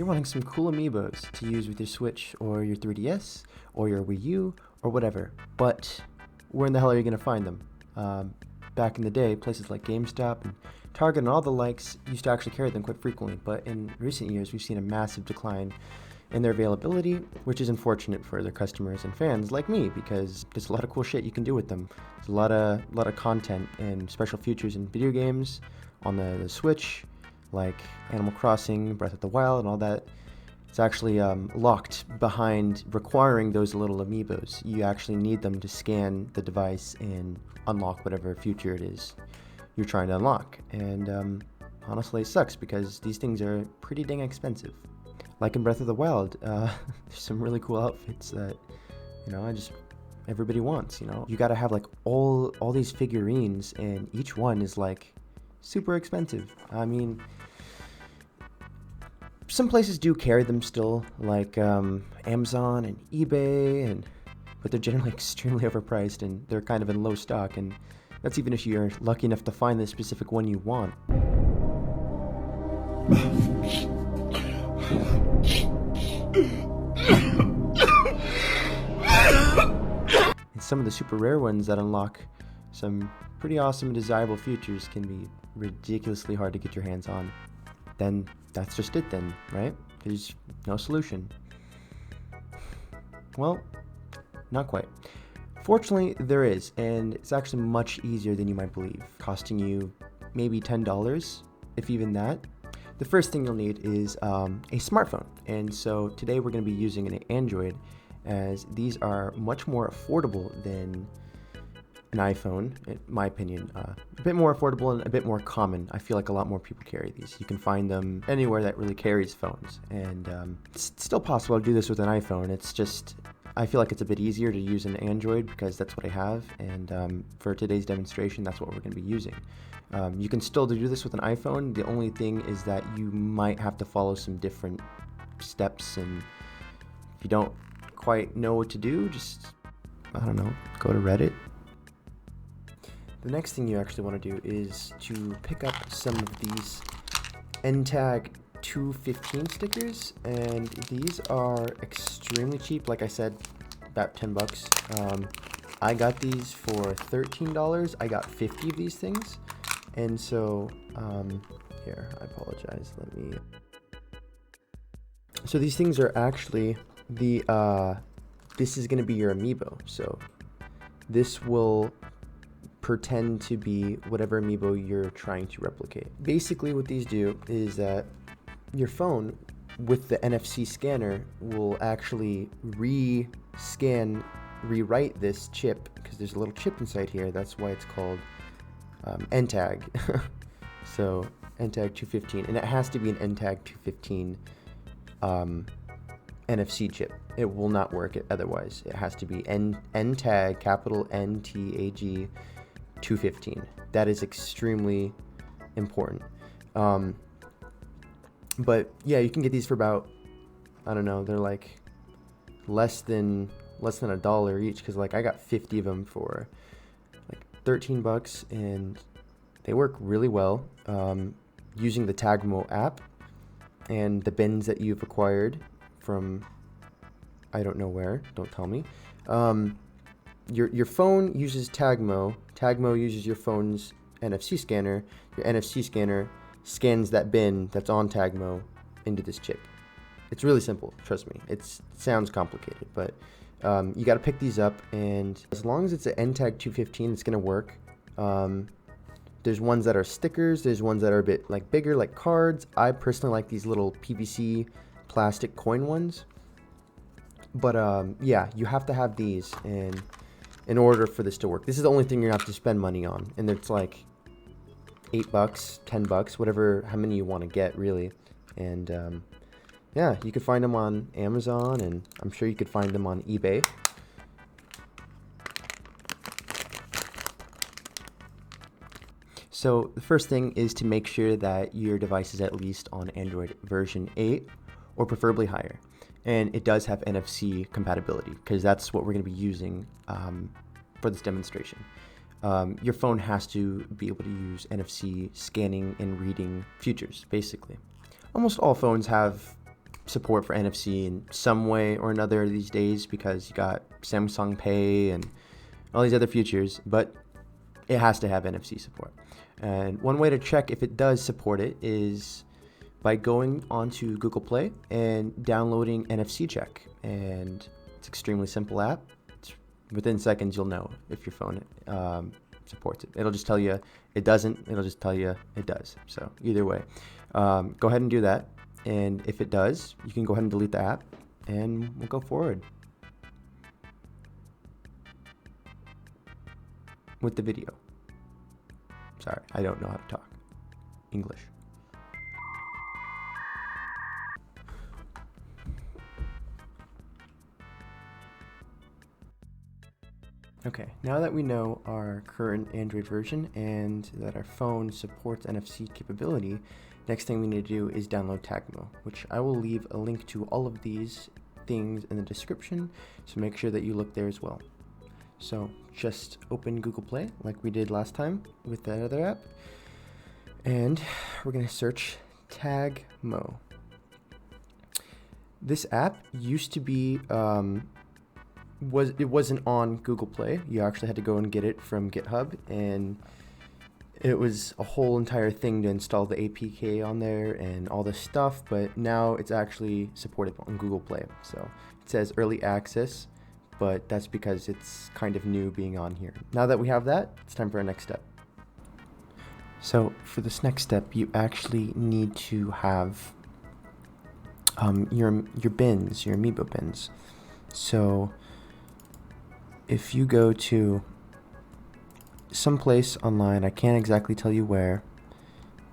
you're wanting some cool Amiibos to use with your Switch or your 3DS or your Wii U or whatever, but where in the hell are you going to find them? Back in the day, places like GameStop and Target and all the likes used to actually carry them quite frequently, but in recent years we've seen a massive decline in their availability, which is unfortunate for their customers and fans like me, because there's a lot of cool shit you can do with them. There's a lot of content and special features in video games on the Switch, like Animal Crossing, Breath of the Wild, and all that. It's actually locked behind requiring those little Amiibos. You actually need them to scan the device and unlock whatever feature it is you're trying to unlock. And honestly, it sucks because these things are pretty dang expensive. Like in Breath of the Wild, there's some really cool outfits that, everybody wants, You gotta have like all these figurines, and each one is like super expensive. I mean, some places do carry them still, like Amazon and eBay, but they're generally extremely overpriced and they're kind of in low stock, and that's even if you're lucky enough to find the specific one you want. And some of the super rare ones that unlock some pretty awesome and desirable features can be ridiculously hard to get your hands on. Then that's just it then, right? There's no solution. Well, not quite. Fortunately, there is, and it's actually much easier than you might believe, costing you maybe $10, if even that. The first thing you'll need is a smartphone, and so today we're going to be using an Android, as these are much more affordable than an iPhone, in my opinion. A bit more affordable and a bit more common. I feel like a lot more people carry these. You can find them anywhere that really carries phones, and it's still possible to do this with an iPhone. It's just, I feel like it's a bit easier to use an Android because that's what I have, and for today's demonstration, that's what we're going to be using. You can still do this with an iPhone. The only thing is that you might have to follow some different steps, and if you don't quite know what to do, just, I don't know, go to Reddit. The next thing you actually want to do is to pick up some of these NTAG215 stickers, and these are extremely cheap. Like I said, about $10. I got these for $13. I got 50 of these things, and so here, I apologize. So these things are actually this is going to be your Amiibo. So this will pretend to be whatever Amiibo you're trying to replicate. Basically what these do is that your phone with the NFC scanner will actually rewrite this chip, because there's a little chip inside here. That's why it's called NTAG. So NTAG215, and it has to be an NTAG215 NFC chip. It will not work otherwise. It has to be NTAG, capital NTAG 215. That is extremely important. But yeah, you can get these for about, I don't know, they're like less than $1 each, because like I got 50 of them for like $13, and they work really well using the TagMo app and the bins that you've acquired from I don't know where, don't tell me. Your phone uses TagMo. TagMo uses your phone's NFC scanner. Your NFC scanner scans that bin that's on TagMo into this chip. It's really simple, trust me. It sounds complicated, but you got to pick these up, and as long as it's an NTAG215, it's going to work. There's ones that are stickers. There's ones that are a bit like bigger, like cards. I personally like these little PVC plastic coin ones. But yeah, you have to have these in order for this to work. This is the only thing you're going to have to spend money on, and it's like $8, $10, whatever, how many you want to get, really. And yeah, you could find them on Amazon, and I'm sure you could find them on eBay. So the first thing is to make sure that your device is at least on Android version 8 or preferably higher. And it does have NFC compatibility, because that's what we're going to be using for this demonstration. Your phone has to be able to use NFC scanning and reading features, basically. Almost all phones have support for NFC in some way or another these days, because you got Samsung Pay and all these other features, but it has to have NFC support. And one way to check if it does support it is by going onto Google Play and downloading NFC Check. And it's an extremely simple app. Within seconds, you'll know if your phone supports it. It'll just tell you it doesn't. It'll just tell you it does. So either way, go ahead and do that. And if it does, you can go ahead and delete the app, and we'll go forward with the video. Sorry, I don't know how to talk English. Okay, now that we know our current Android version and that our phone supports NFC capability, next thing we need to do is download TagMo, which I will leave a link to all of these things in the description, so make sure that you look there as well. So just open Google Play like we did last time with that other app, and we're going to search TagMo. This app used to be it wasn't on Google Play. You actually had to go and get it from GitHub, and it was a whole entire thing to install the APK on there and all this stuff, but now it's actually supported on Google Play. So it says early access, but that's because it's kind of new being on here. Now that we have that, it's time for our next step. So for this next step, you actually need to have your bins, your Amiibo bins. So if you go to some place online, I can't exactly tell you where,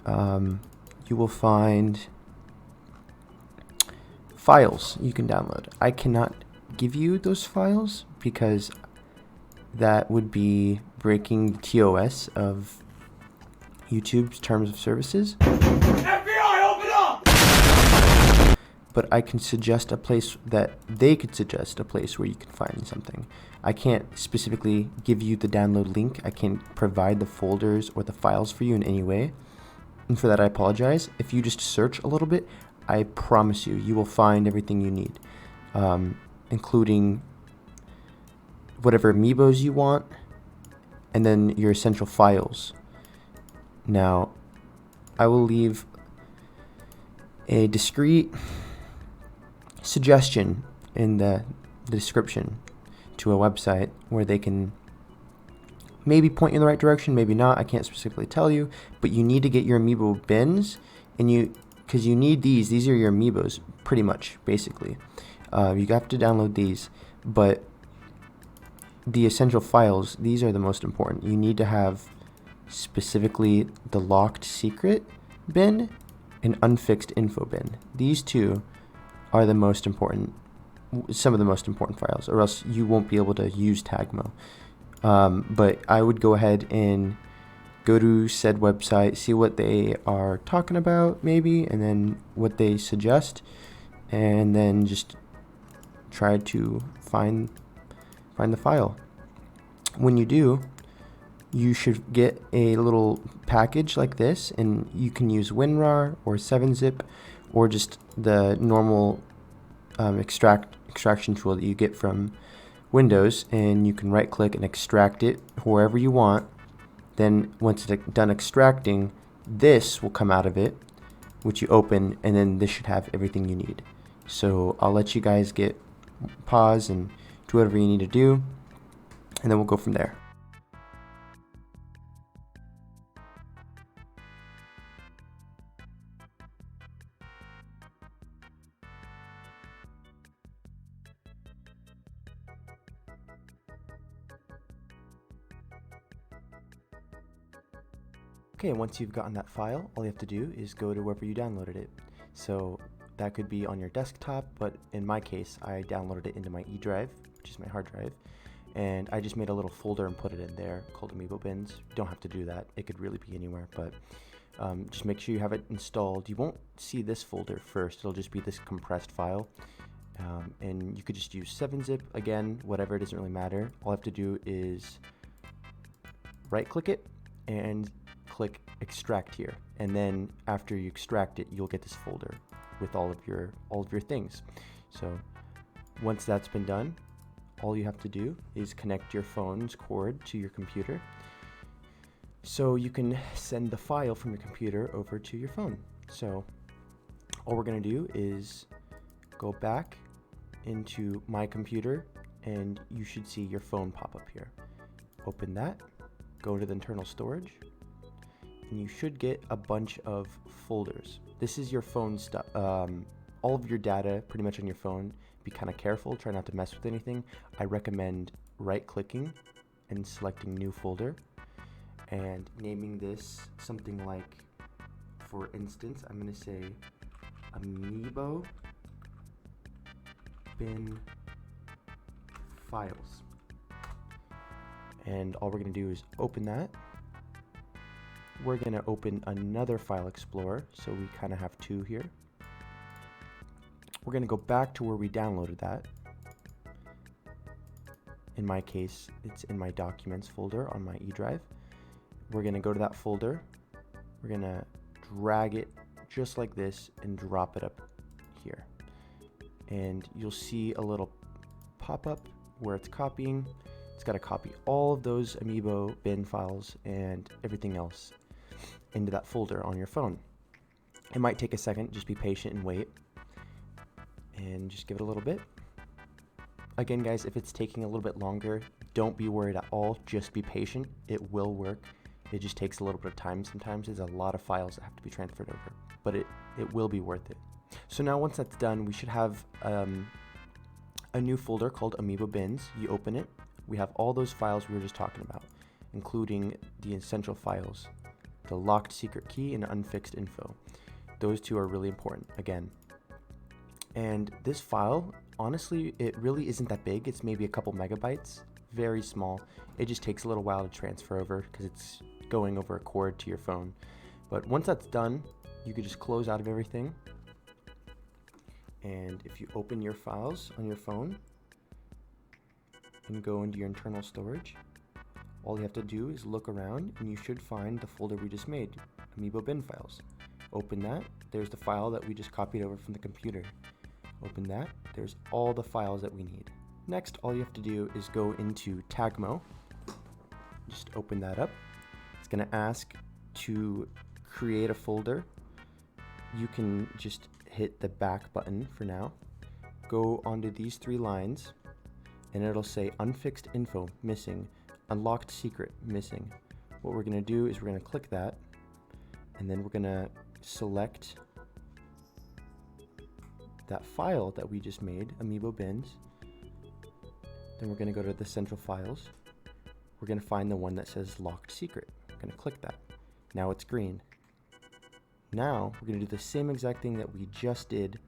you will find files you can download. I cannot give you those files because that would be breaking the TOS of YouTube's terms of services. FBI, open up! But I can suggest a place that they could suggest a place where you can find something. I can't specifically give you the download link. I can't provide the folders or the files for you in any way. And for that, I apologize. If you just search a little bit, I promise you will find everything you need, including whatever Amiibos you want, and then your essential files. Now, I will leave a discreet suggestion in the description to a website where they can maybe point you in the right direction, maybe not. I can't specifically tell you, but you need to get your Amiibo bins, and because you need these. These are your Amiibos, pretty much, basically. You have to download these, but the essential files, these are the most important. You need to have specifically the locked secret bin and unfixed info bin. These two are the most important, some of the most important files, or else you won't be able to use TagMo. But I would go ahead and go to said website, see what they are talking about maybe, and then what they suggest, and then just try to find the file. When you do, you should get a little package like this, and you can use WinRAR or 7-zip or just the normal extraction tool that you get from Windows, and you can right click and extract it wherever you want. Then once it's done extracting, this will come out of it, which you open, and then this should have everything you need. So I'll let you guys pause and do whatever you need to do, and then we'll go from there. Okay, once you've gotten that file, all you have to do is go to wherever you downloaded it. So that could be on your desktop, but in my case, I downloaded it into my E drive, which is my hard drive, and I just made a little folder and put it in there called Amiibo Bins. You don't have to do that. It could really be anywhere, but just make sure you have it installed. You won't see this folder first. It'll just be this compressed file, and you could just use 7-zip, again, whatever, it doesn't really matter. All I have to do is right-click it and click extract here, and then after you extract it, you'll get this folder. with all of your things. So once that's been done, all you have to do is connect your phone's cord to your computer, so you can send the file from your computer over to your phone. So all we're going to do is go back into my computer, and you should see your phone pop up here. Open that, go to the internal storage, and you should get a bunch of folders. This is your phone stuff, all of your data pretty much on your phone. Be kind of careful, try not to mess with anything. I recommend right-clicking and selecting new folder and naming this something like, for instance, I'm going to say Amiibo bin files. And all we're going to do is open that. We're going to open another file explorer, so we kind of have two here. We're going to go back to where we downloaded that. In my case, it's in my documents folder on my E drive. We're going to go to that folder. We're going to drag it just like this and drop it up here. And you'll see a little pop-up where it's copying. It's got to copy all of those Amiibo bin files and everything else into that folder on your phone. It might take a second, just be patient and wait. And just give it a little bit. Again, guys, if it's taking a little bit longer, don't be worried at all. Just be patient. It will work. It just takes a little bit of time sometimes. There's a lot of files that have to be transferred over, but it will be worth it. So now once that's done, we should have a new folder called Amiibo Bins. You open it. We have all those files we were just talking about, including the essential files, the locked secret key and unfixed info. Those two are really important, again. And this file, honestly, it really isn't that big. It's maybe a couple megabytes, very small. It just takes a little while to transfer over because it's going over a cord to your phone. But once that's done, you could just close out of everything. And if you open your files on your phone and go into your internal storage, all you have to do is look around and you should find the folder we just made, Amiibo bin files. Open that. There's the file that we just copied over from the computer. Open that. There's all the files that we need. Next, all you have to do is go into TagMo. Just open that up. It's going to ask to create a folder. You can just hit the back button for now. Go onto these three lines, and it'll say unfixed info missing, unlocked secret missing. What we're going to do is we're going to click that, and then we're going to select that file that we just made, Amiibo bins. Then we're going to go to the central files. We're going to find the one that says locked secret. We're going to click that. Now it's green. Now we're going to do the same exact thing that we just did,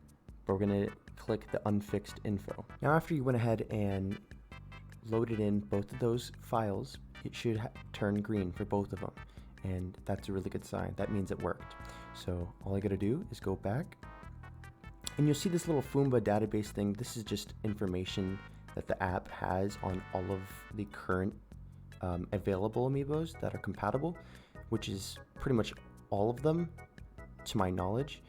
but we're going to click the unfixed info. Now after you went ahead and loaded in both of those files, it should turn green for both of them. And that's a really good sign. That means it worked. So all I got to do is go back, and you'll see this little Fumba database thing. This is just information that the app has on all of the current available Amiibos that are compatible, which is pretty much all of them to my knowledge.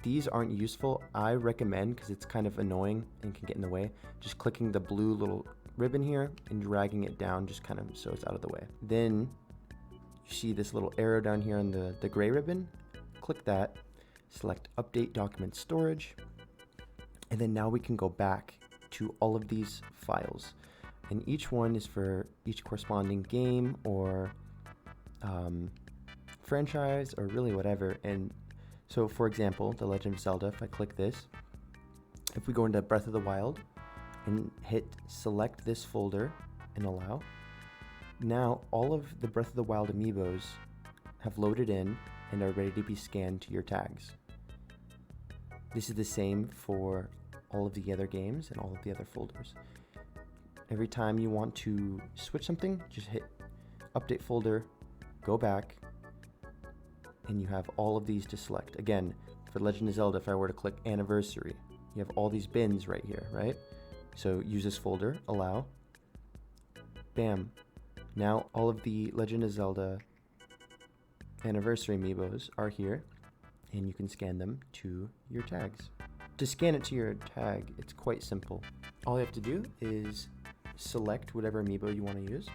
These aren't useful. I recommend, because it's kind of annoying and can get in the way, just clicking the blue little ribbon here and dragging it down just kind of so it's out of the way. Then you see this little arrow down here on the gray ribbon. Click that, select update document storage, and then now we can go back to all of these files, and each one is for each corresponding game or franchise or really whatever. And so for example, The Legend of Zelda, if I click this, if we go into Breath of the Wild and hit select this folder and allow, now all of the Breath of the Wild Amiibos have loaded in and are ready to be scanned to your tags. This is the same for all of the other games and all of the other folders. Every time you want to switch something, just hit update folder, go back, and you have all of these to select. Again, for Legend of Zelda, if I were to click anniversary, you have all these bins right here, right? So use this folder, allow, bam. Now all of the Legend of Zelda anniversary Amiibos are here. and you can scan them to your tags. To scan it to your tag, it's quite simple. All you have to do is select whatever amiibo you want to use.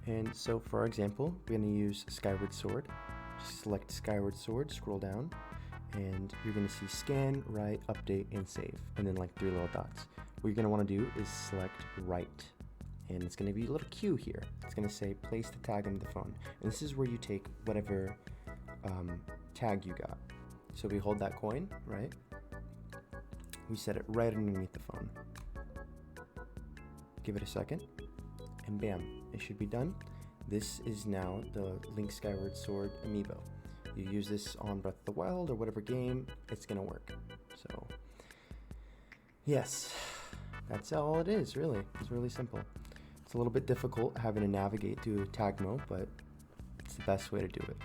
And so for our example, we're going to use Skyward Sword. Just select Skyward Sword, scroll down, and you're going to see scan, write, update, and save, and then like 3 little dots. What you're going to want to do is select write, and it's going to be a little Q here. It's going to say place the tag into the phone, and this is where you take whatever tag you got. So we hold that coin, right? We set it right underneath the phone. Give it a second, and bam, it should be done. This is now the Link Skyward Sword amiibo. You use this on Breath of the Wild or whatever game, it's gonna work. So, yes, that's all it is, really. It's really simple. It's a little bit difficult having to navigate through TagMo, but it's the best way to do it.